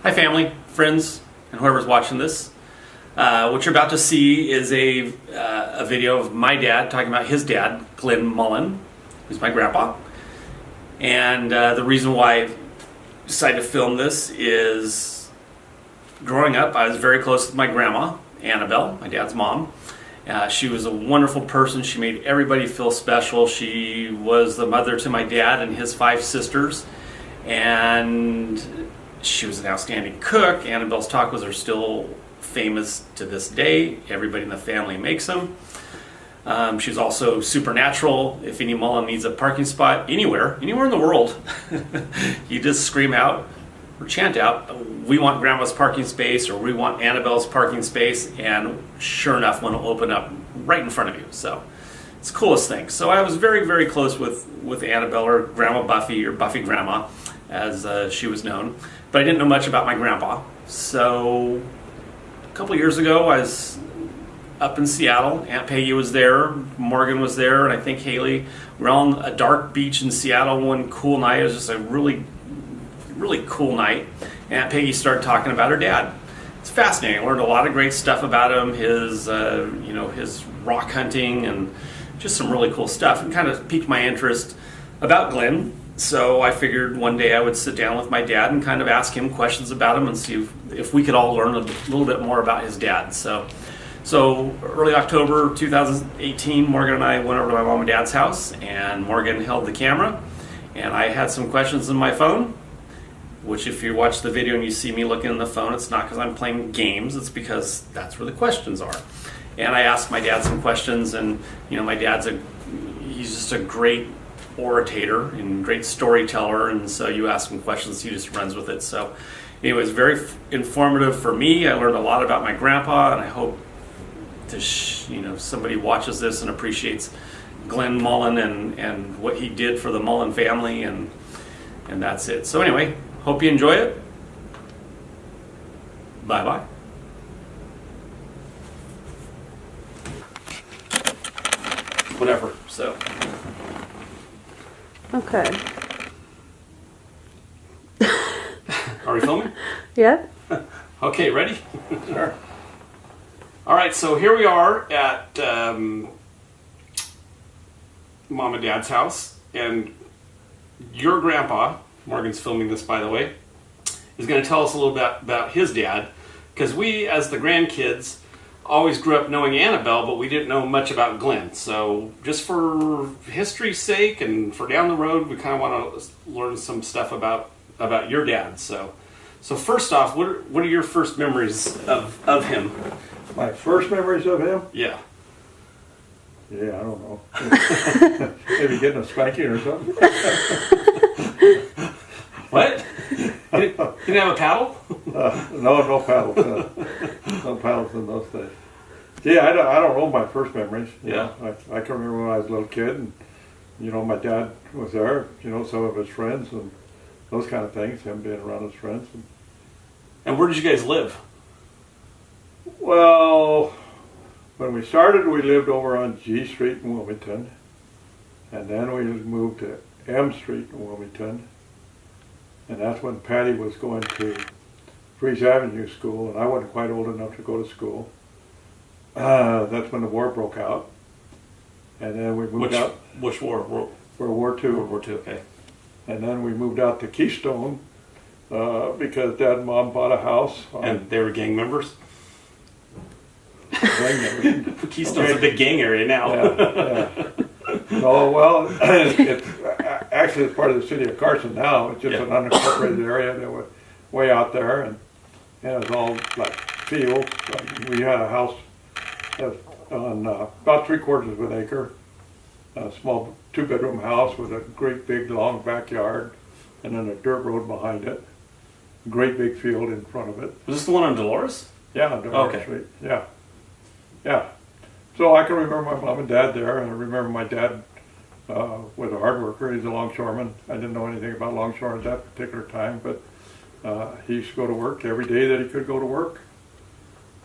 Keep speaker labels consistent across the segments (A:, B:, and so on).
A: Hi family, friends, and whoever's watching this. What you're about to see is a video of my dad talking about his dad, Glen Mullin, who's my grandpa. And the reason why I decided to film this is growing up, I was very close with my grandma, Annabelle, my dad's mom. She was a wonderful person. She made everybody feel special. She was the mother to my dad and his 5 sisters. And she was an outstanding cook. Annabelle's tacos are still famous to this day. Everybody in the family makes them. She's also supernatural. If any Mullin needs a parking spot anywhere in the world, you just scream out or chant out, "We want Grandma's parking space," or "We want Annabelle's parking space," and sure enough, one will open up right in front of you. So it's the coolest thing. So I was very, very close with Annabelle, or Grandma Buffy, or Buffy Grandma, as she was known. But I didn't know much about my grandpa. So a couple years ago, I was up in Seattle. Aunt Peggy was there, Morgan was there, and I think Haley. We were on a dark beach in Seattle one cool night. It was just a really cool night. Aunt Peggy started talking about her dad. It's fascinating. I learned a lot of great stuff about him, his rock hunting, and just some really cool stuff, and kind of piqued my interest about Glen. So I figured one day I would sit down with my dad and kind of ask him questions about him and see if we could all learn a little bit more about his dad. So early October 2018, Morgan and I went over to my mom and dad's house, and Morgan held the camera, and I had some questions on my phone, which if you watch the video and you see me looking in the phone, it's not because I'm playing games, it's because that's where the questions are. And I asked my dad some questions, and my dad's he's just a great orator and great storyteller, and so you ask him questions, he just runs with it. So anyway, it was very informative for me. I learned a lot about my grandpa, and I hope to somebody watches this and appreciates Glen Mullin and what he did for the Mullin family, and that's it. So anyway, hope you enjoy it. Bye bye. Whatever. So.
B: Okay.
A: Are we filming?
B: Yeah.
A: Okay, ready? Sure. All right, so here we are at Mom and Dad's house, and your grandpa, Morgan's filming this by the way, is going to tell us a little bit about his dad, because we, as the grandkids, always grew up knowing Annabelle, but we didn't know much about Glen. So just for history's sake and for down the road, we kind of want to learn some stuff about your dad. So first off, what are your first memories of him?
C: My first memories of him?
A: Yeah.
C: Yeah, I don't know. Maybe getting a spanking or something.
A: What? Didn't have a paddle?
C: No paddles. No paddles in those days. Yeah, I don't know my first memories.
A: Yeah.
C: I can remember when I was a little kid, and my dad was there. Some of his friends and those kind of things. Him being around his friends.
A: And where did you guys live?
C: Well, when we started, we lived over on G Street in Wilmington, and then we moved to M Street in Wilmington. And that's when Patty was going to Freeze Avenue School, and I wasn't quite old enough to go to school. That's when the war broke out. And then we moved out.
A: Which war?
C: World War II.
A: World War II, okay.
C: And then we moved out to Keystone because Dad and Mom bought a house.
A: And they were gang members?
C: Gang members.
A: Keystone's a big gang area now.
C: Yeah. No, well, actually it's part of the city of Carson now. It's just an unincorporated area that was way out there, and it was all like fields. We had a house on about 3/4 of an acre, a small 2-bedroom house with a great big long backyard, and then a dirt road behind it. Great big field in front of it.
A: Was this the one on Dolores?
C: Yeah, on Dolores Street. Yeah. So I can remember my mom and dad there, and I remember my dad was a hard worker. He's a longshoreman. I didn't know anything about longshore at that particular time, but he used to go to work every day that he could go to work.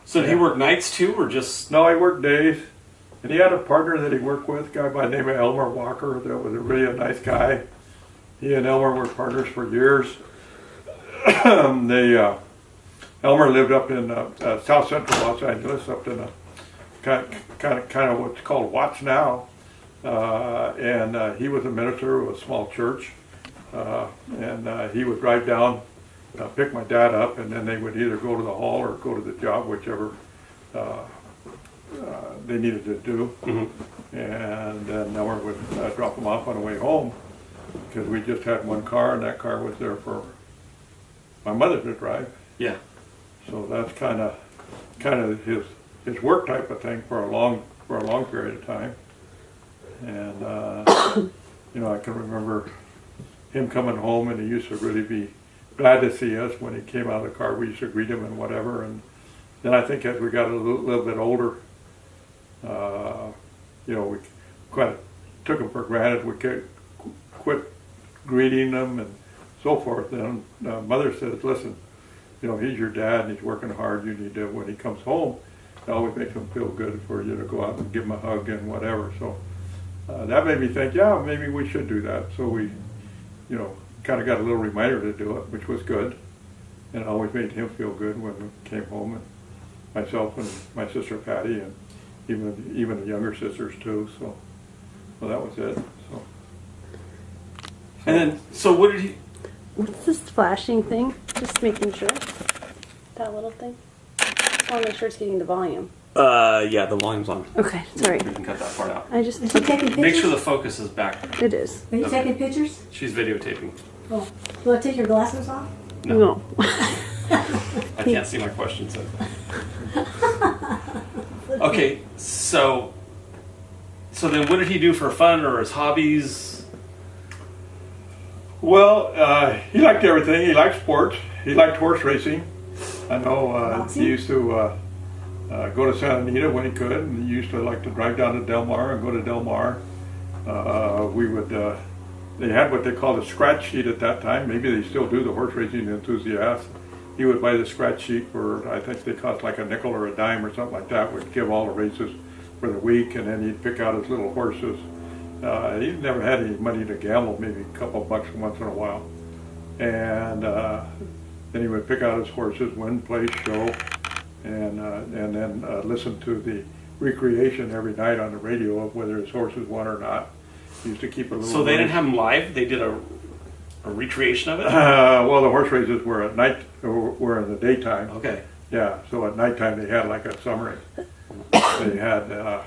A: So did he work nights too, or just?
C: No, he worked days. And he had a partner that he worked with, a guy by the name of Elmer Walker, that was a really nice guy. He and Elmer were partners for years. Elmer lived up in south central Los Angeles, up in a kind of what's called Watts now, and he was a minister of a small church, and he would drive down, pick my dad up, and then they would either go to the hall or go to the job, whichever they needed to do. Mm-hmm. And then Elmer would drop them off on the way home, because we just had one car, and that car was there for my mother to drive.
A: Yeah.
C: So that's kind of his work type of thing for a long period of time. And you know, I can remember him coming home, and he used to really be glad to see us when he came out of the car. We used to greet him and whatever. And then I think as we got a little bit older, you know, we kind of took him for granted. We quit greeting them and so forth. And Mother says, listen, you know, he's your dad and he's working hard. You need to, when he comes home, it always makes him feel good for you to go out and give him a hug and whatever. So that made me think, yeah, maybe we should do that. So we, you know, kind of got a little reminder to do it, which was good. And it always made him feel good when we came home, and myself and my sister Patty, and even the younger sisters too. So that was it. So.
A: And then, so what did he?
B: What's this flashing thing? Just making sure. That little thing. I want to make sure it's getting the volume.
A: Yeah, the volume's on.
B: Okay, sorry.
A: You can cut that part out.
B: I just
D: Is she taking pictures?
A: Make sure the focus is back.
B: It is.
D: Are you taking pictures?
A: She's videotaping.
D: Oh, you want to take your glasses off?
B: No.
A: I can't see my questions. Okay, so then what did he do for fun or his hobbies?
C: Well, he liked everything. He liked sports. He liked horse racing. I know he used to go to Santa Anita when he could, and he used to like to drive down to Del Mar and go to Del Mar. We would, they had what they called a scratch sheet at that time. Maybe they still do, the horse racing enthusiasts. He would buy the scratch sheet for, I think they cost like a nickel or a dime or something like that, would give all the races for the week, and then he'd pick out his little horses. He never had any money to gamble, maybe a couple of bucks once in a while. And then he would pick out his horses, win, place, show, and then listen to the recreation every night on the radio of whether his horses won or not. He used to keep a little.
A: So they didn't have them live? They did a recreation of it?
C: Well, the horse races were at night, were in the daytime.
A: Okay.
C: Yeah, so at nighttime they had like a summary. They had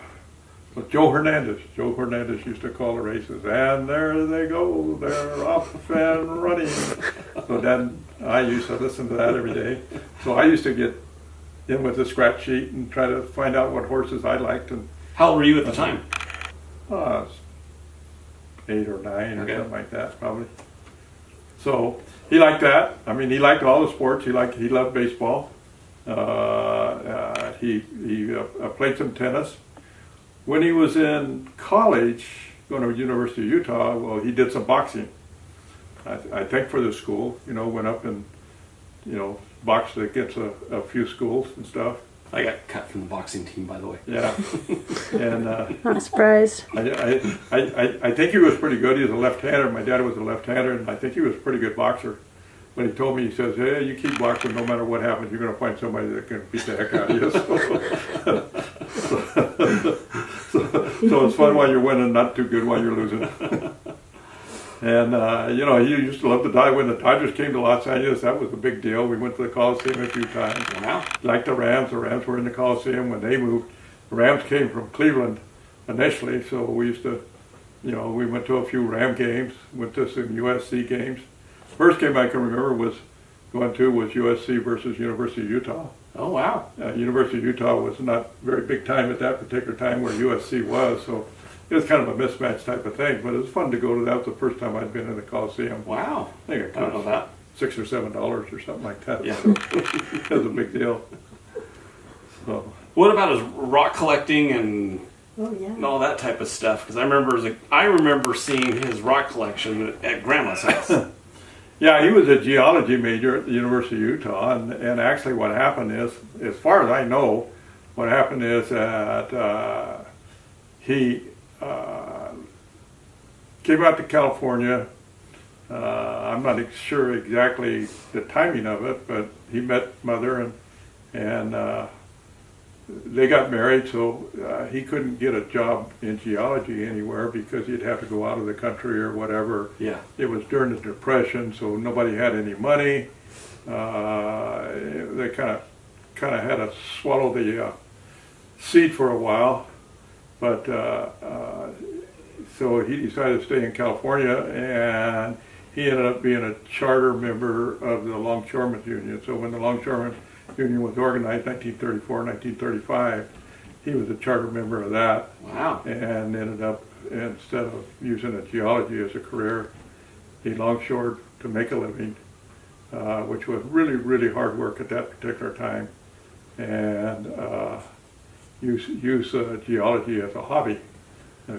C: Joe Hernandez. Joe Hernandez used to call the races, and there they go, they're off and running. So then I used to listen to that every day. So I used to get in with a scratch sheet and try to find out what horses I liked. And
A: how old were you at the time?
C: 8 or 9 or something like that, probably. So he liked that. I mean, he liked all the sports. He loved baseball. He played some tennis. When he was in college, going to the University of Utah, well, he did some boxing. I think for the school, you know, went up and, you know, boxed against a few schools and stuff.
A: I got cut from the boxing team, by the way.
C: Yeah, and
B: Not surprised.
C: I think he was pretty good. He was a left-hander. My dad was a left-hander, and I think he was a pretty good boxer. But he told me, he says, "Hey, you keep boxing, no matter what happens, you're going to find somebody that can beat the heck out of you." So it's fun while you're winning, not too good while you're losing. And you know, he used to love to die when the Dodgers came to Los Angeles. That was a big deal. We went to the Coliseum a few times.
A: Wow.
C: Like the Rams were in the Coliseum when they moved. The Rams came from Cleveland initially, so we used to, you know, we went to a few Ram games, went to some USC games. First game I can remember was USC versus University of Utah.
A: Oh, wow.
C: University of Utah was not very big time at that particular time where USC was, so it was kind of a mismatch type of thing, but it was fun to go to that. Was the first time I'd been in the Coliseum.
A: Wow.
C: I think it
A: I don't know that.
C: $6 or $7 or something like that.
A: Yeah.
C: So, it was a big deal. So.
A: What about his rock collecting and
D: Yeah.
A: all that type of stuff? Because I remember seeing his rock collection at Grandma's house.
C: Yeah, he was a geology major at the University of Utah, and actually what happened is, as far as I know, what happened is that he came out to California. I'm not sure exactly the timing of it, but he met Mother and they got married, so he couldn't get a job in geology anywhere because he'd have to go out of the country or whatever.
A: Yeah.
C: It was during the Depression, so nobody had any money. They kind of had to swallow the seed for a while, but so he decided to stay in California, and he ended up being a charter member of the Longshoremen Union. So when the Longshoremen Union was organized, 1934, 1935, he was a charter member of that.
A: Wow.
C: And ended up, instead of using a geology as a career, he longshored to make a living, which was really, really hard work at that particular time, and use geology as a hobby,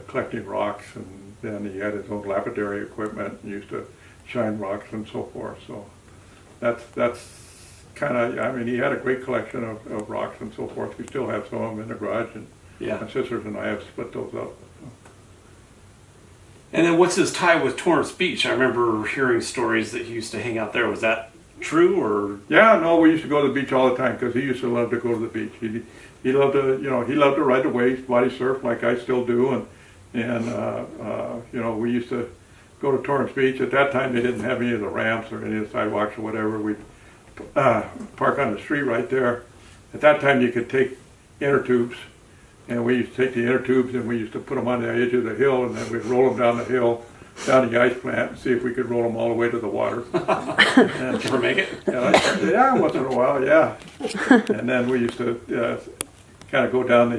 C: collecting rocks, and then he had his own lapidary equipment and used to shine rocks and so forth. So that's kind of, I mean, he had a great collection of rocks and so forth. We still have some of them in the garage, and
A: Yeah.
C: my sisters and I have split those up.
A: And then what's his tie with Torrance Beach? I remember hearing stories that he used to hang out there. Was that true, or?
C: Yeah, no, we used to go to the beach all the time because he used to love to go to the beach. He loved to, he loved to ride the waves, body surf like I still do, and we used to go to Torrance Beach. At that time, they didn't have any of the ramps or any of the sidewalks or whatever. We'd park on the street right there. At that time, you could take inner tubes, and we used to take the inner tubes and we used to put them on the edge of the hill, and then we'd roll them down the hill, down the ice plant, and see if we could roll them all the way to the water.
A: Did you ever make it?
C: Yeah, once in a while, yeah. And then we used to kind of go down the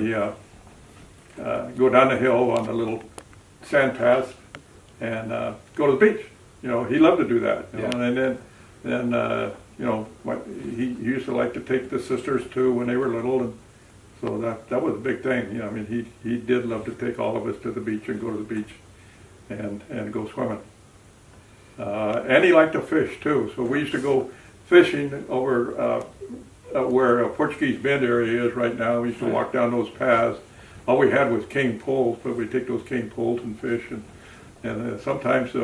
C: hill on the little sand paths and go to the beach. He loved to do that. And then he used to like to take the sisters too when they were little, and so that was a big thing. I mean, he did love to take all of us to the beach and go to the beach and go swimming. And he liked to fish too. So we used to go fishing over where Portuguese Bend area is right now. We used to walk down those paths. All we had was cane poles, but we'd take those cane poles and fish. And sometimes, we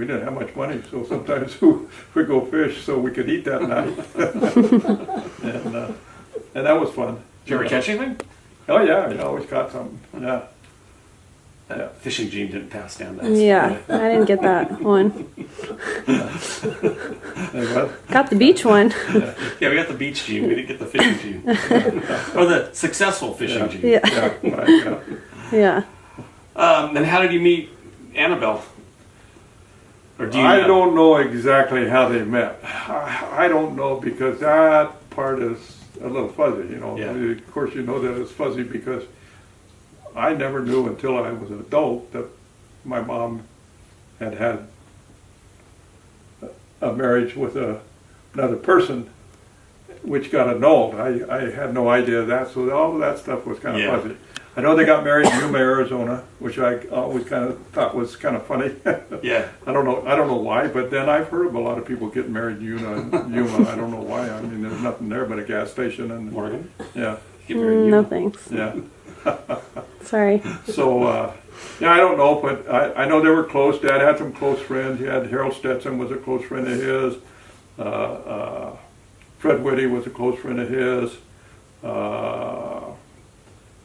C: didn't have much money, so sometimes we'd go fish so we could eat that night. and that was fun.
A: Did you ever catch anything?
C: Oh yeah, I always caught something. Yeah.
A: That fishing gene didn't pass down that.
B: Yeah, I didn't get that one. Got the beach one.
A: Yeah, we got the beach gene. We didn't get the fishing gene. Or the successful fishing gene.
B: Yeah.
C: Yeah, right, yeah.
B: Yeah.
A: And how did you meet Annabelle? Or do you
C: I
A: know?
C: don't know exactly how they met. I don't know, because that part is a little fuzzy,
A: Yeah.
C: Of course, you know that it's fuzzy because I never knew until I was an adult that my mom had a marriage with another person, which got annulled. I had no idea of that, so all of that stuff was kind of fuzzy. I know they got married in Yuma, Arizona, which I always kind of thought was kind of funny.
A: Yeah.
C: I don't know why, but then I've heard of a lot of people getting married in Yuma. I don't know why. I mean, there's nothing there but a gas station and
A: Morgan?
C: yeah,
A: Get married, you.
B: No thanks.
C: yeah.
B: Sorry.
C: So I don't know, but I know they were close. Dad had some close friends. He had Harold Stetson was a close friend of his. Fred Whitty was a close friend of his.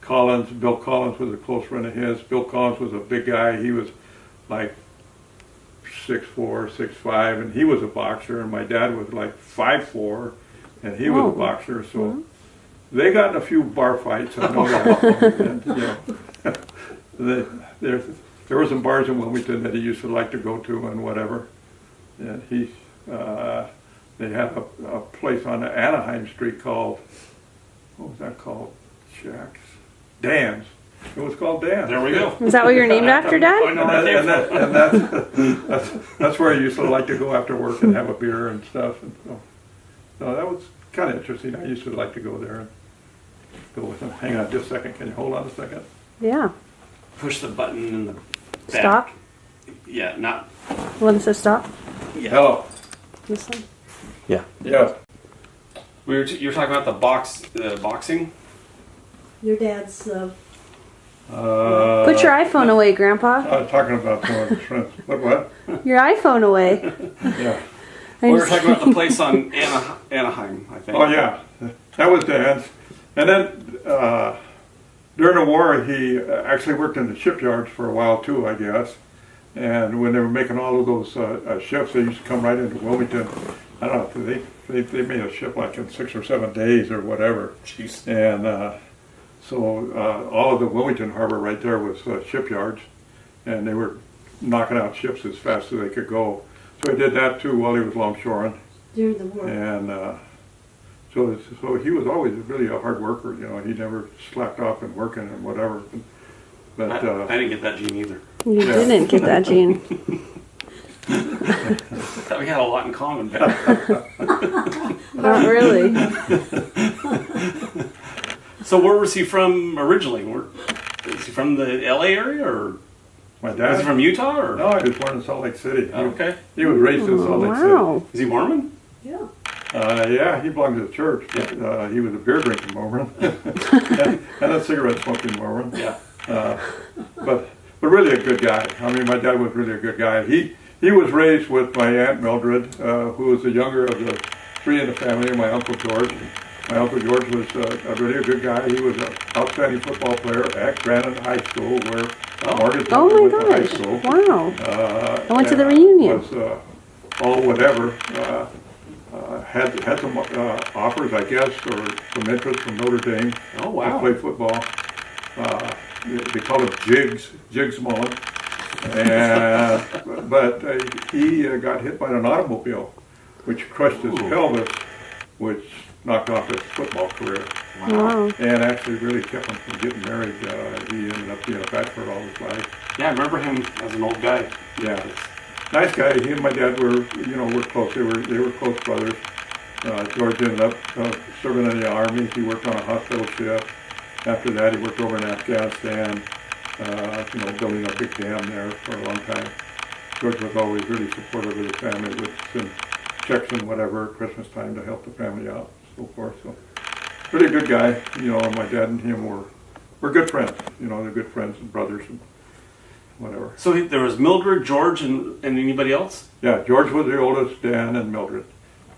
C: Bill Collins was a close friend of his. Bill Collins was a big guy. He was like 6'4", 6'5", and he was a boxer. And my dad was like 5'4", and he was a boxer. So they got in a few bar fights. I know that. And, there were some bars in Wilmington that he used to like to go to and whatever. And they had a place on Anaheim Street called, what was that called? Shacks. Dan's. It was called Dan's.
A: There we go.
B: Is that what you're named after,
A: I
B: Dad?
A: know where that came from.
C: That's where I used to like to go after work and have a beer and stuff. And so that was kind of interesting. I used to like to go there and go with them. Hang on just a second. Can you hold on a second?
B: Yeah.
A: Push the button in the back.
B: Stop.
A: Yeah, not.
B: When it says stop.
A: Yeah.
C: Hello.
B: This one.
A: Yeah.
C: Yeah.
A: You were talking about the boxing.
D: Your dad's
B: Put your iPhone away, Grandpa.
C: I was talking about some of the shrimps. What?
B: Your iPhone away.
C: Yeah.
A: We were talking about the place on Anaheim, I think.
C: Oh yeah, that was Dan's. And then during the war, he actually worked in the shipyards for a while too, I guess. And when they were making all of those ships, they used to come right into Wilmington. I don't know, they made a ship like in 6 or 7 days or whatever.
A: Jeez.
C: And so all of the Wilmington harbor right there was shipyards, and they were knocking out ships as fast as they could go. So he did that too while he was longshoring.
D: During the war.
C: And so he was always really a hard worker, you know. He never slacked off and working and whatever. But
A: I didn't get that gene either.
B: You didn't get that gene.
A: We had a lot in common.
B: Not really.
A: So where was he from originally? Is he from the LA area, or
C: my
A: is
C: dad
A: he from Utah? Or?
C: No, he was born in Salt Lake City.
A: Oh, okay.
C: He was raised in Salt Lake
B: Wow.
A: Is he Mormon?
D: Yeah.
C: City. Yeah, he belonged to the church. But, he was a beer drinking Mormon and a cigarette smoking Mormon.
A: Yeah.
C: But really a good guy. I mean, my dad was really a good guy. He was raised with my Aunt Mildred, who was the younger of the 3 in the family, and my Uncle George. My Uncle George was really a good guy. He was an outstanding football player at Granite High School, where Morgan's
B: Oh
C: went
B: my
C: to high
B: gosh.
C: school.
B: Wow. I went to the reunion.
C: Was all whatever. Had some offers, I guess, or some interest from Notre Dame
A: Oh, wow.
C: to play football. They call him Jigs Mullin. But he got hit by an automobile, which crushed his pelvis, which knocked off his football career.
B: Wow.
C: And actually really kept him from getting married. He ended up being a bachelor all his life.
A: Yeah, I remember him as an old guy.
C: Yeah. Nice guy. He and my dad were close. They were close brothers. George ended up serving in the Army. He worked on a hospital ship. After that, he worked over in Afghanistan, building a big dam there for a long time. George was always really supportive of the family, with some checks and whatever at Christmas time to help the family out, and so forth. So, really good guy. And my dad and him were good friends. They're good friends and brothers and whatever.
A: So there was Mildred, George, and anybody else?
C: Yeah, George was the oldest, Dan and Mildred.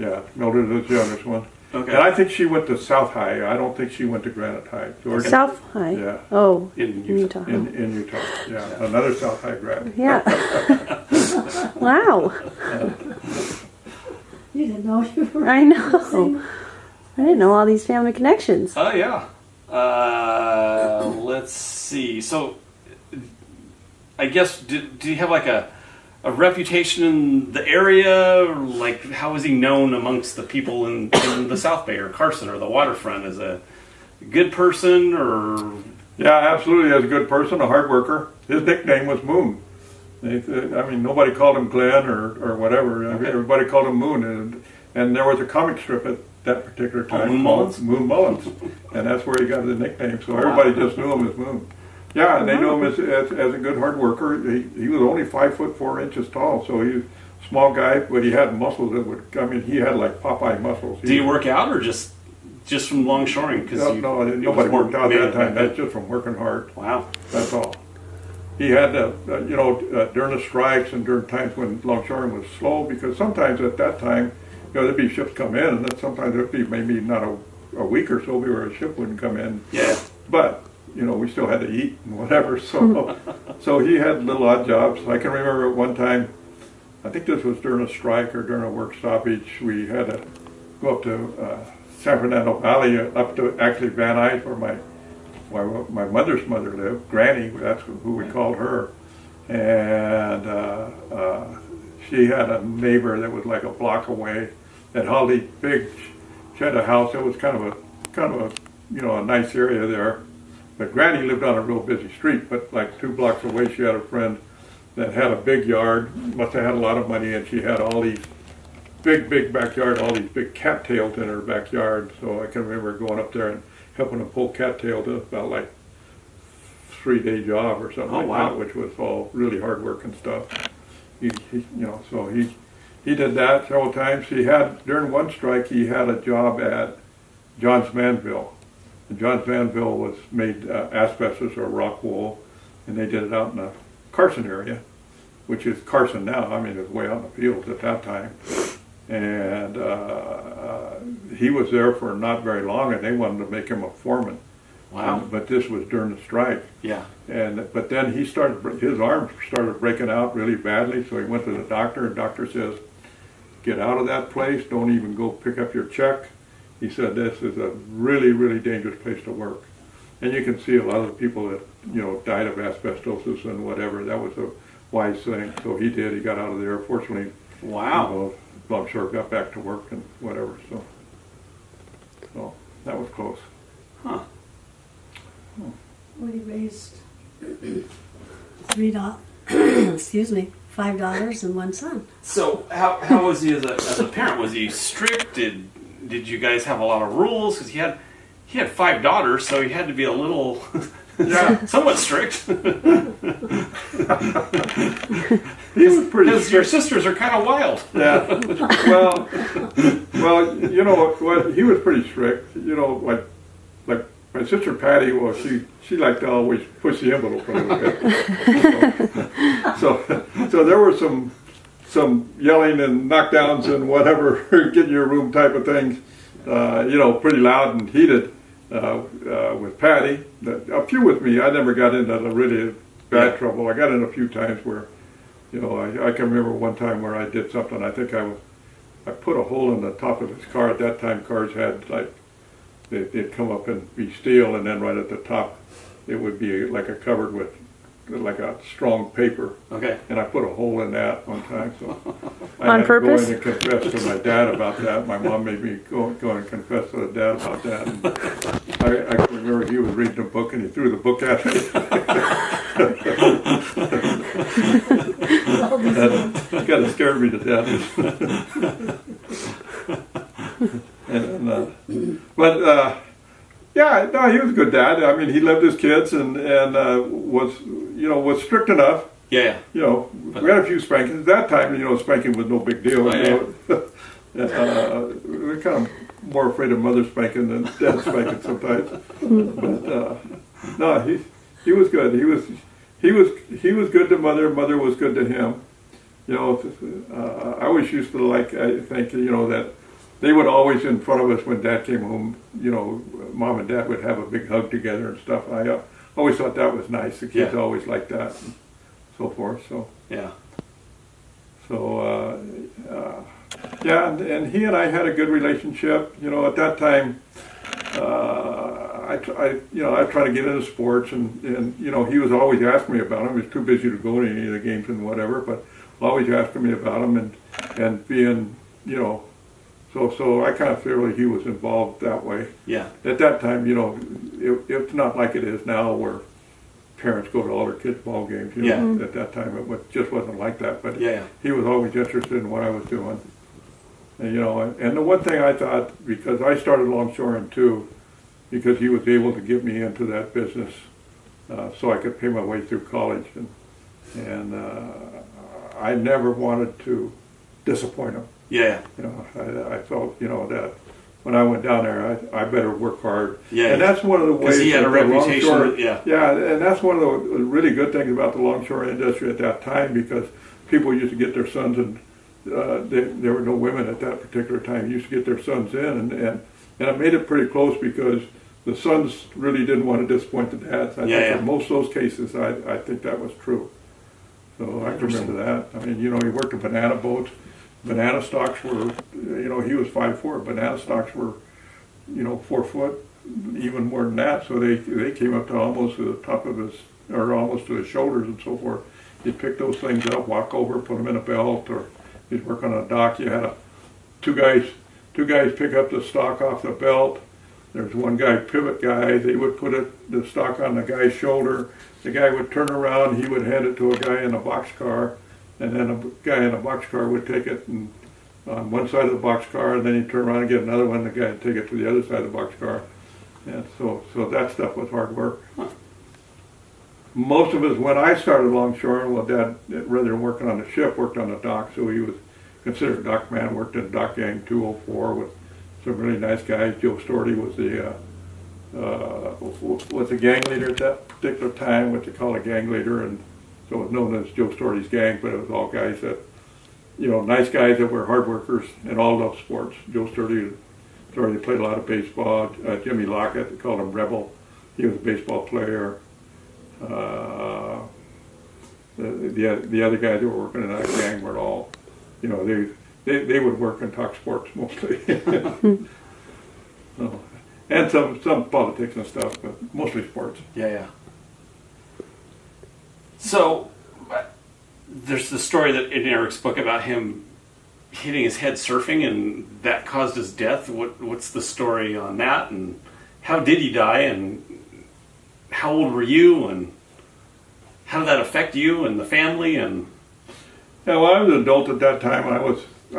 C: Yeah, Mildred was the youngest one.
A: Okay.
C: And I think she went to South High. I don't think she went to Granite High. George,
B: South High.
C: Yeah.
B: Oh,
A: In
B: Utah.
C: in Utah. Yeah, another South High grad.
B: Yeah. Wow.
D: You didn't know you were.
B: I know. I didn't know all these family connections.
A: Oh, yeah. Let's see. So, I guess, did he have like a reputation in the area? Or like, how was he known amongst the people in the South Bay or Carson or the waterfront? As a good person, or?
C: Yeah, absolutely. As a good person, a hard worker. His nickname was Moon. Nobody called him Glen or whatever.
A: Okay.
C: Everybody called him Moon. And there was a comic strip at that particular time.
A: Moon Mullins?
C: called Moon Mullins. And that's where he got the nickname. So everybody just knew him as Moon. Yeah, and they knew him as a good hard worker. He was only 5'4" tall, so he was a small guy, but he had muscles that he had like Popeye muscles.
A: Did he work out or just from longshoring?
C: No, nobody worked out that time. That's just from working hard.
A: Wow.
C: That's all. He had during the strikes and during times when longshoring was slow, because sometimes at that time, there'd be ships come in, and then sometimes there'd be maybe not a week or so where a ship wouldn't come in.
A: Yeah.
C: But we still had to eat and whatever. So he had little odd jobs. I can remember at one time, I think this was during a strike or during a work stoppage, we had to go up to San Fernando Valley, up to actually Van Nuys, where my mother's mother lived, Granny, that's who we called her. And she had a neighbor that was like a block away that held these big, she had a house that was kind of a nice area there. But Granny lived on a real busy street, but like 2 blocks away she had a friend that had a big yard, must have had a lot of money, and she had all these big backyard, all these big cattails in her backyard. So I can remember going up there and helping them pull cattails. It was about like 3-day job or something that, which was all really hard work and stuff. He did that several times. During one strike, he had a job at Johns Manville. And Johns Manville was made asbestos or rock wool, and they did it out in the Carson area, which is Carson now. I mean, it was way out in the fields at that time. And he was there for not very long, and they wanted to make him a foreman.
A: Wow.
C: But this was during the strike.
A: Yeah.
C: But then his arm started breaking out really badly, so he went to the doctor, and the doctor says, get out of that place, don't even go pick up your check. He said, this is a really, really dangerous place to work. And you can see a lot of the people that, died of asbestosis and whatever, that was a wise thing. So he did, he got out of there. Fortunately,
A: Wow.
C: Longshore got back to work and whatever, so that was close.
A: Huh.
D: We raised $3, excuse me, $5 and one son.
A: So how was he as a parent? Was he strict? Did you guys have a lot of rules? Because he had 5 daughters, so he had to be a little somewhat strict.
C: He was pretty
A: Because your
C: strict.
A: sisters are kind of wild.
C: Yeah. Well, you know what? He was pretty strict. Like my sister Patty. Well, she liked to always push the envelope a little bit. So there were some yelling and knockdowns and whatever, get in your room type of things. Pretty loud and heated with Patty. A few with me. I never got into the really bad trouble. I got in a few times where. I can remember one time where I did something. I think I put a hole in the top of his car. At that time, cars had they'd come up and be steel, and then right at the top, it would be like a covered with like a strong paper.
A: Okay.
C: And I put a hole in that one time. So I
B: On
C: had
B: purpose?
C: to go in and confess to my dad about that. My mom made me go and confess to the dad about that. And I can remember he was reading a book and he threw the book at me. That kind of scared me to death. Yeah, no, he was a good dad. I mean, he loved his kids and was strict enough.
A: Yeah.
C: We had a few spankings. At that time, spanking was no big deal. We were kind of more afraid of mother spanking than dad spanking sometimes. But no, he was good. He was good to mother. Mother was good to him. I always used to I think that they would always in front of us when Dad came home. Mom and Dad would have a big hug together and stuff. I always thought that was nice. The kids always liked that and so forth. So
A: Yeah.
C: So and he and I had a good relationship. At that time, I tried to get into sports, and he was always asking me about him. He was too busy to go to any of the games and whatever, but always asking me about him and being, so I kind of feel like he was involved that way.
A: Yeah.
C: At that time, it's not like it is now where parents go to all their kids' ball games. At that time, it just wasn't like that. But he was always interested in what I was doing. And, and the one thing I thought, because I started longshoring too, because he was able to get me into that business, so I could pay my way through college, and I never wanted to disappoint him.
A: Yeah.
C: I felt that when I went down there, I better work hard.
A: Yeah.
C: And that's one of the ways.
A: Because he had a reputation.
C: Longshore,
A: Yeah.
C: Yeah, and that's one of the really good things about the longshore industry at that time, because people used to get their sons, and there were no women at that particular time, used to get their sons in, and it made it pretty close because the sons really didn't want to disappoint the dads. I think in most of those cases, I think that was true. So I can remember that. I mean, he worked in banana boats. Banana stalks were, he was 5'4". Banana stalks were, 4 foot, even more than that. So they came up to almost to the top of his, or almost to his shoulders and so forth. He'd pick those things up, walk over, put them in a belt, or he'd work on a dock. You had two guys pick up the stock off the belt. There's one guy, pivot guy. They would put the stock on the guy's shoulder. The guy would turn around. He would hand it to a guy in a boxcar. And then a guy in a boxcar would take it on one side of the boxcar, and then he'd turn around and get another one. The guy would take it to the other side of the boxcar. And so that stuff was hard work. Most of us, when I started longshoring, well, Dad, rather than working on the ship, worked on the dock, so he was considered a dock man, worked in Dock Gang 204 with some really nice guys. Joe Storty was the was a gang leader at that particular time, what they call a gang leader, and so it was known as Joe Story's gang, but it was all guys that, nice guys that were hard workers and all loved sports. Joe Story played a lot of baseball. Jimmy Lockett, they called him Rebel. He was a baseball player. The other guys that were working in that gang were all, they would work and talk sports mostly. So, and some politics and stuff, but mostly sports.
A: Yeah. So, there's the story that in Eric's book about him hitting his head surfing, and that caused his death. What's the story on that, and how did he die, and how old were you, and how did that affect you and the family? And
C: yeah, well, I was an adult at that time. I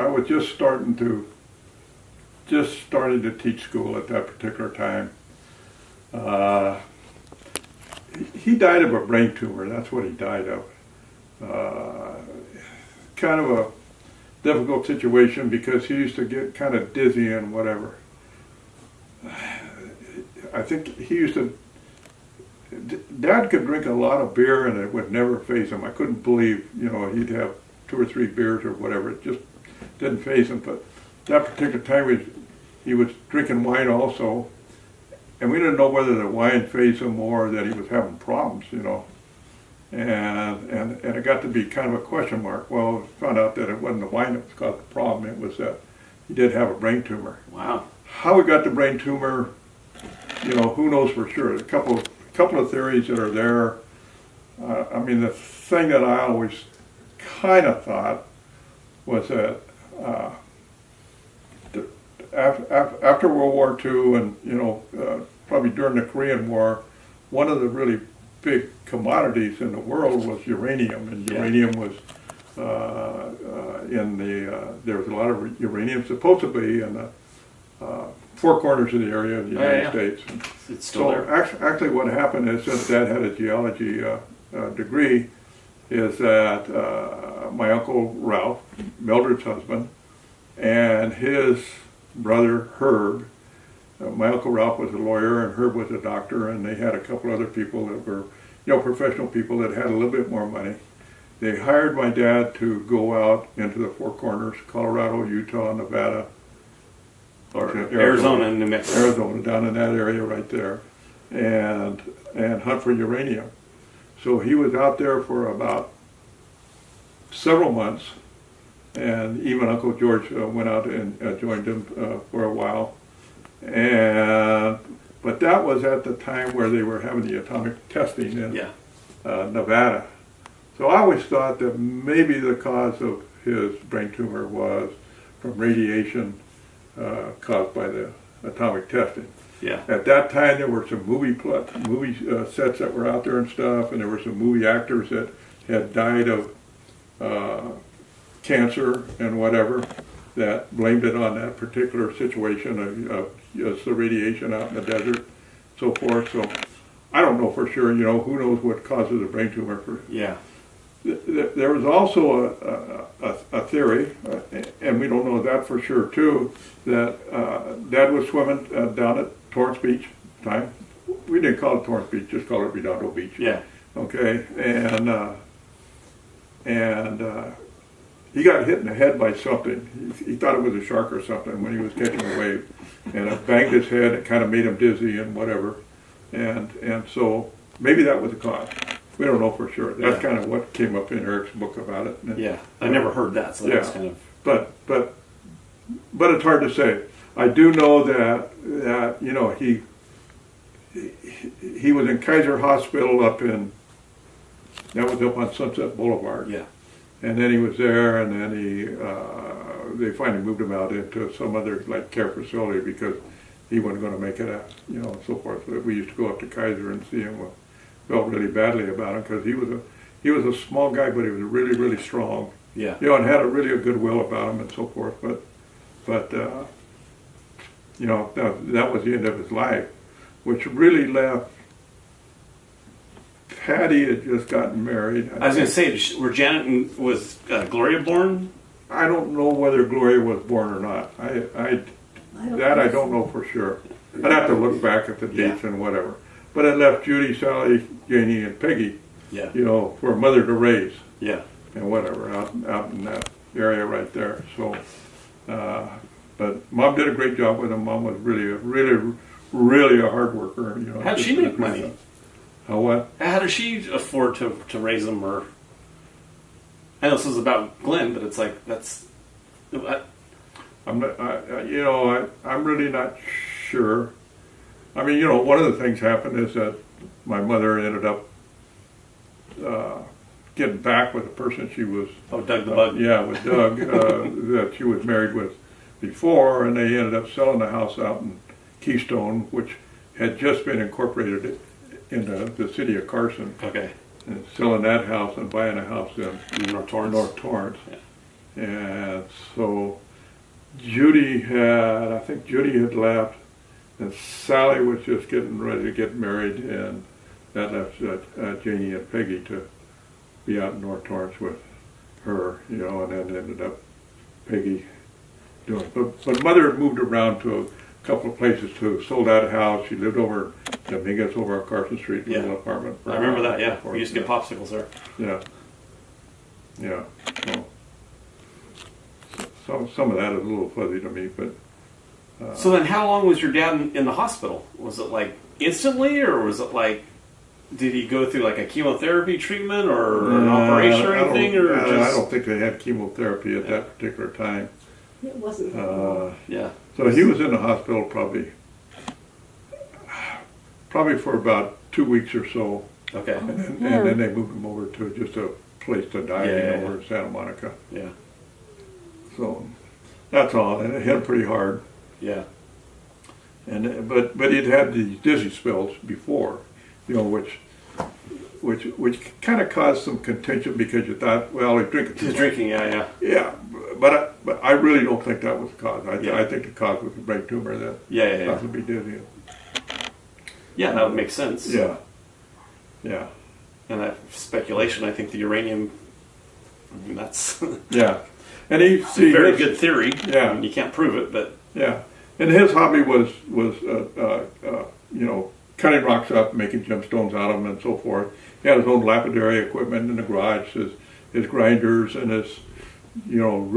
C: was just starting to teach school at that particular time. He died of a brain tumor. That's what he died of. Kind of a difficult situation because he used to get kind of dizzy and whatever. I think he used to. Dad could drink a lot of beer and it would never faze him. I couldn't believe, he'd have 2 or 3 beers or whatever. It just didn't faze him. But that particular time he was drinking wine also, and we didn't know whether the wine fazed him or that he was having problems, And it got to be kind of a question mark. Well, we found out that it wasn't the wine that caused the problem. It was that he did have a brain tumor.
A: Wow.
C: How he got the brain tumor, who knows for sure. A couple of theories that are there. The thing that I always kind of thought was that after World War II and, probably during the Korean War, one of the really big commodities in the world was uranium, and uranium was there was a lot of uranium supposedly in the 4 corners of the area of the United States.
A: It's still there.
C: Actually what happened is, since Dad had a geology degree, is that my Uncle Ralph, Mildred's husband, and his brother Herb, my Uncle Ralph was a lawyer and Herb was a doctor, and they had a couple other people that were, professional people that had a little bit more money. They hired my dad to go out into the 4 corners, Colorado, Utah, Nevada,
A: or Arizona and New Mexico.
C: Arizona, down in that area right there, and hunt for uranium. So he was out there for about several months, and even Uncle George went out and joined him for a while. But that was at the time where they were having the atomic testing in Nevada. So I always thought that maybe the cause of his brain tumor was from radiation caused by the atomic testing.
A: Yeah.
C: At that time, there were some movie sets that were out there and stuff, and there were some movie actors that had died of cancer and whatever, that blamed it on that particular situation of the radiation out in the desert, so forth. So I don't know for sure. Who knows what causes a brain tumor? There was also a theory, and we don't know that for sure too, that Dad was swimming down at Torrance Beach time. We didn't call it Torrance Beach, just call it Redondo Beach.
A: Yeah.
C: Okay, and he got hit in the head by something. He thought it was a shark or something when he was catching a wave, and it banged his head. It kind of made him dizzy and whatever, and so maybe that was the cause. We don't know for sure. That's kind of what came up in Eric's book about it. And,
A: I never heard that, so that's kind of.
C: But it's hard to say. I do know that he was in Kaiser Hospital that was up on Sunset Boulevard.
A: Yeah.
C: And then he was there, and then they finally moved him out into some other care facility because he wasn't going to make it out, and so forth. But we used to go up to Kaiser and see him. Felt really badly about him because he was a small guy, but he was really, really strong.
A: Yeah.
C: And had a really good will about him and so forth. But that was the end of his life, which really left. Patty had just gotten married.
A: I was going to say, were Janet and was Gloria born?
C: I don't know whether Gloria was born or not. I don't know for sure. I'd have to look back at the dates and whatever. But it left Judy, Sally, Janie, and Peggy,
A: Yeah.
C: you know, for a mother to raise
A: Yeah.
C: and whatever out in that area right there. So, but Mom did a great job with them. Mom was really a hard worker. You know.
A: How'd she make money?
C: How what?
A: How does she afford to raise them? Or I know this is about Glen, but it's like that's.
C: I'm not, I'm really not sure. I mean, you know, one of the things happened is that my mother ended up getting back with the person she was.
A: Oh, Doug the Bug.
C: Yeah, with Doug that she was married with before, and they ended up selling the house out in Keystone, which had just been incorporated into the city of Carson.
A: Okay.
C: And selling that house and buying a house in
A: North Torrance.
C: North Torrance.
A: Yeah.
C: And so Judy had left, and Sally was just getting ready to get married, and that left Janie and Peggy to be out in North Torrance with her, you know, and then ended up Peggy doing. But Mother had moved around to a couple of places too. Sold out a house. She lived over in Dominguez, over on Carson Street, in a little apartment.
A: I remember that. Yeah, we used to get popsicles there.
C: Yeah. Yeah. Well, some of that is a little fuzzy to me, but.
A: So then, how long was your dad in the hospital? Was it like instantly, or was it like? Did he go through like a chemotherapy treatment or an operation or anything?
C: I don't think they had chemotherapy at that particular time.
D: It wasn't that long.
A: Yeah.
C: So he was in the hospital probably for about 2 weeks or so,
A: Okay.
C: and then they moved him over to just a place to die over in Santa Monica.
A: Yeah.
C: So that's all, and it hit him pretty hard.
A: Yeah.
C: And but he'd had these dizzy spells before, you know, which kind of caused some contention because you thought, well, he's drinking.
A: He's drinking. Yeah.
C: Yeah, but I really don't think that was the cause. I think the cause was the brain tumor that caused him to be dizzy.
A: Yeah, that would make sense.
C: Yeah. Yeah.
A: And that speculation, I think the uranium. I mean, that's
C: Yeah. And he
A: a very good theory.
C: Yeah.
A: I mean, you can't prove it, but
C: yeah. And his hobby was you know, cutting rocks up, making gemstones out of them, and so forth. He had his own lapidary equipment in the garage, his grinders and his, you know,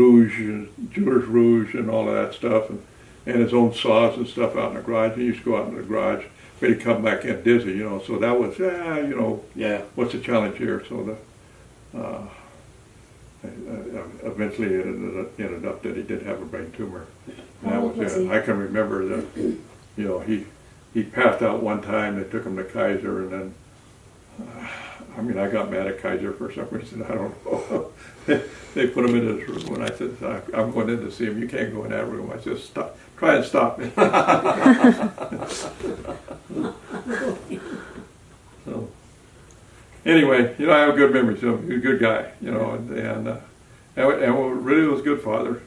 C: jeweler's rouge and all of that stuff, and his own saws and stuff out in the garage. He used to go out in the garage, but he'd come back in dizzy, you know. So that was, you know, what's the challenge here? So eventually it ended up that he did have a brain tumor. And that was it. I can remember that, you know, he passed out one time. They took him to Kaiser, and then, I mean, I got mad at Kaiser for some reason. I don't know. They put him in his room, and I said, I'm going in to see him. You can't go in that room. I said, stop. Try and stop me. So, anyway, you know, I have a good memory of him. He was a good guy, you know, and really was a good father,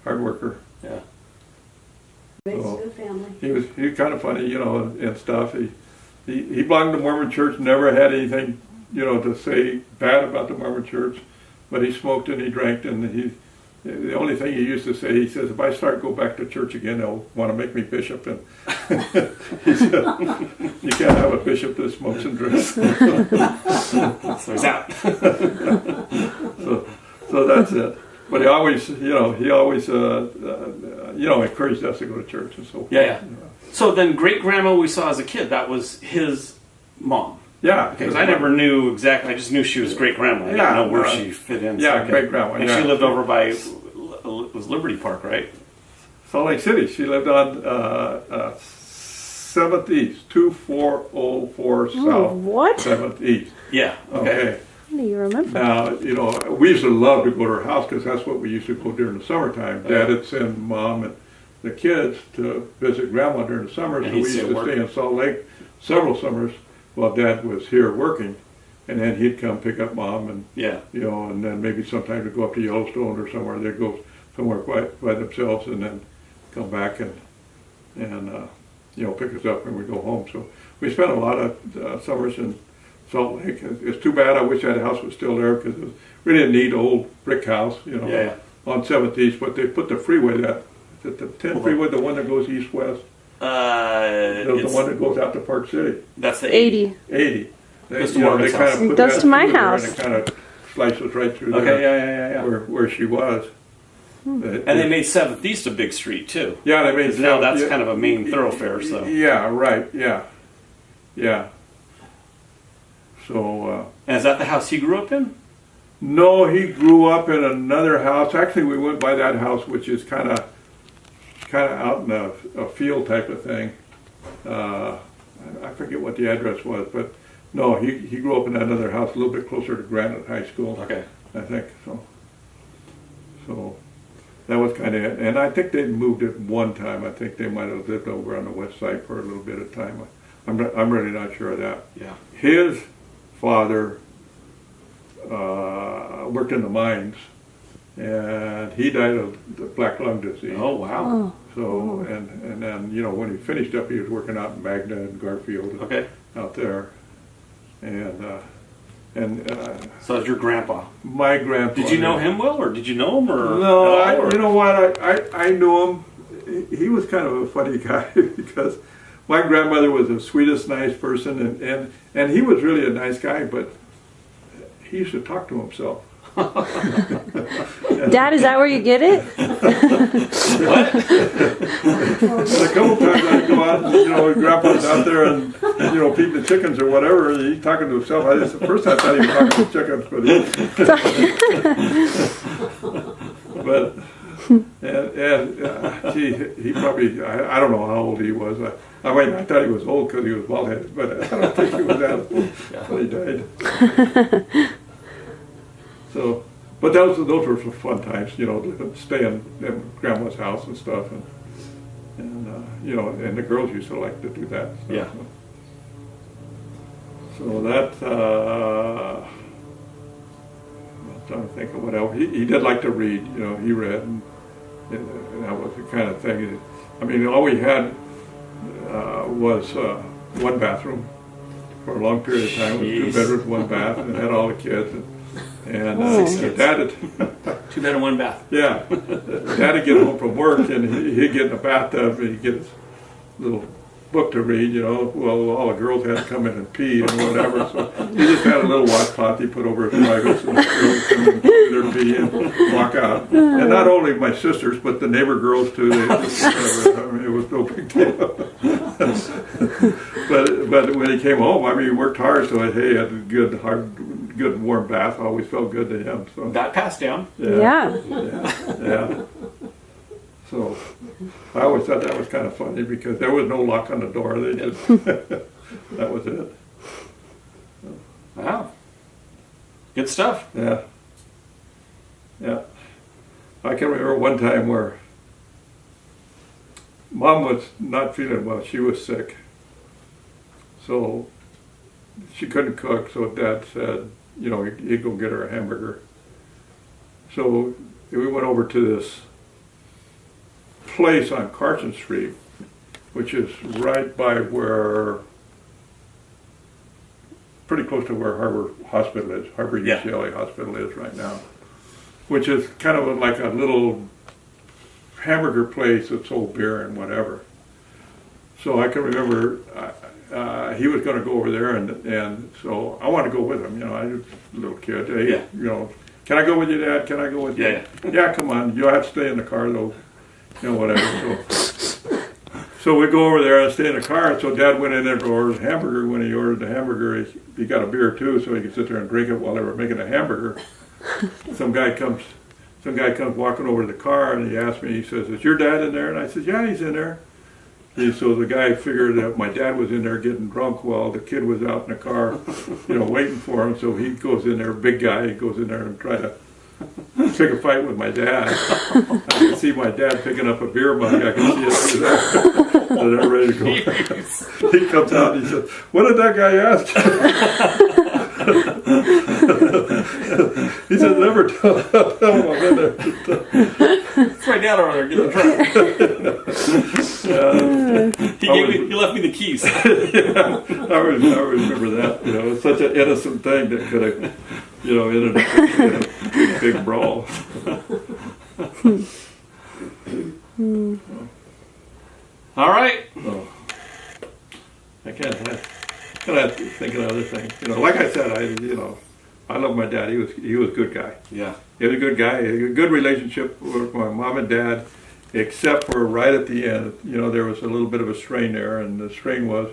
C: hard worker.
A: yeah.
D: Raised a good family.
C: He was kind of funny, you know, and stuff. He belonged to the Mormon Church. Never had anything, you know, to say bad about the Mormon Church, but he smoked and he drank, and the only thing he used to say, he says, if I go back to church again, they'll want to make me bishop. And he said, you can't have a bishop that smokes and drinks.
A: So he's out.
C: So that's it. But he always, you know, encouraged us to go to church and so forth.
A: Yeah. So then great grandma we saw as a kid, that was his mom.
C: Yeah.
A: Because I never knew exactly, I just knew she was great grandma. I didn't know where she fit in.
C: Yeah, great grandma.
A: And she lived over by, it was Liberty Park, right?
C: Salt Lake City. She lived on 7th East, 2404 South.
B: What?
C: 7th East.
A: Yeah. Okay.
B: How do you remember?
C: Now, you know, we used to love to go to her house because that's what we used to go during the summertime. Dad would send Mom and the kids to visit Grandma during the summer, so we used to stay in Salt Lake several summers while Dad was here working, and then he'd come pick up Mom, and you know, and then maybe sometimes we'd go up to Yellowstone or somewhere. They'd go somewhere by themselves, and then come back and you know, pick us up when we go home. So we spent a lot of summers in Salt Lake. It's too bad. I wish that house was still there because it was really a neat old brick house, you know, on 7th East. But they put the freeway, the 10 freeway, the one that goes east-west. The one that goes out to Park City.
A: That's the
B: 80.
C: 80. They,
A: Goes to
C: you know,
A: Morgan's
C: they kind
A: house.
C: of put
B: Goes
C: that
B: to my
C: through there,
B: house.
C: and it kind of slices right through
A: Okay,
C: there
A: yeah.
C: where she was.
A: And they made 7th East a big street too.
C: Yeah, they made
A: 'Cause now that's
C: yeah,
A: kind of a main thoroughfare. So
C: Yeah, right. Yeah. So.
A: And is that the house he grew up in?
C: No, he grew up in another house. Actually, we went by that house, which is kind of out in a field type of thing. I forget what the address was, but no, he grew up in that other house, a little bit closer to Granite High School.
A: Okay.
C: I think so. So that was kind of it. And I think they moved it one time. I think they might have lived over on the west side for a little bit of time. I'm really not sure of that.
A: Yeah.
C: His father worked in the mines, and he died of the black lung disease.
A: Oh wow.
B: Oh.
C: So and then when he finished up, he was working out in Magna and Garfield
A: Okay.
C: out there, and
A: So that's your grandpa.
C: my grandfather.
A: Did you know him well, or did you know him, or
C: No,
A: at all, or-
C: you know what? I knew him. He was kind of a funny guy because my grandmother was the sweetest, nice person, and he was really a nice guy, but he used to talk to himself.
B: Dad, is that where you get it?
C: And a couple times I'd go out, and, Grandpa's out there and, feeding the chickens or whatever, and he's talking to himself. At first I thought he was talking to chickens, but he probably, I don't know how old he was. I thought he was old because he was bald-headed, but I don't think he was that old when he died. So, but those were some fun times, staying in Grandma's house and stuff, and and the girls used to like to do that. So,
A: Yeah.
C: So that, I'm trying to think of what else. He did like to read, he read, and that was the kind of thing. I mean, all we had was one bathroom for a long period of time. It was 2 bedrooms, 1 bath, and it had all the kids. And Dad,
A: 2 bed and 1 bath.
C: yeah, Dad would get home from work and he'd get in the bathtub and he'd get his little book to read, Well, all the girls had to come in and pee and whatever, so he just had a little washcloth he put over his privates and the girls come and do their pee and walk out. And not only my sisters, but the neighbor girls too. It was no big deal. But when he came home, he worked hard, so he had a good warm bath. Always felt good to him. So
A: That passed down.
B: Yeah.
C: yeah. So I always thought that was kind of funny because there was no lock on the door. They just that was it.
A: Wow. Good stuff.
C: Yeah. I can remember one time where Mom was not feeling well. She was sick, so she couldn't cook. So Dad said, he'd go get her a hamburger. So we went over to this place on Carson Street, which is right by pretty close to where Harbor Hospital is, Harbor UCLA Hospital is right now, which is kind of like a little hamburger place that sold beer and whatever. So I can remember he was going to go over there, and so I wanted to go with him. I was a little kid. Hey, can I go with you, Dad? Can I go with you?
A: Yeah.
C: Yeah, come on. You'll have to stay in the car though. Whatever. So we go over there and stay in the car. So Dad went in there to order a hamburger. When he ordered the hamburger, he got a beer too, so he could sit there and drink it while they were making a hamburger. Some guy comes walking over to the car, and he asked me. He says, "Is your dad in there?" And I said, "Yeah, he's in there." So the guy figured that my dad was in there getting drunk while the kid was out in the car, waiting for him. So he goes in there, big guy. He goes in there and try to pick a fight with my dad. I can see my dad picking up a beer mug. I can see it through there. So they're ready to go. He comes out and he says, "What did that guy ask you?" He said, "Never tell him I'm in there."
A: It's right down over there. Get the truck. He left me the keys.
C: I remember that. It's such an innocent thing that could have, ended up in a big brawl.
A: All right.
C: So, I kind of thinking of other things. You know, like I said, I love my dad. He was a good guy.
A: Yeah.
C: He was a good guy. A good relationship with my mom and dad, except for right at the end. You know, there was a little bit of a strain there, and the strain was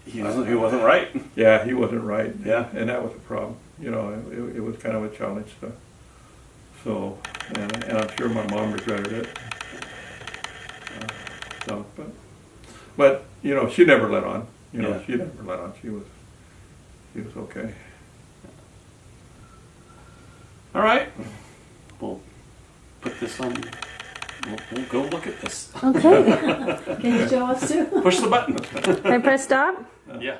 A: He wasn't right.
C: yeah, he wasn't right.
A: Yeah.
C: And that was a problem. You know, it was kind of a challenge. So and I'm sure my mom regretted it. But you know, she never let on. You know,
A: Yeah.
C: she never let on. She was okay.
A: All right. We'll put this on. We'll go look at this.
B: Okay.
D: Can you show us too?
A: Push the button.
B: Can I press stop?
A: Yeah.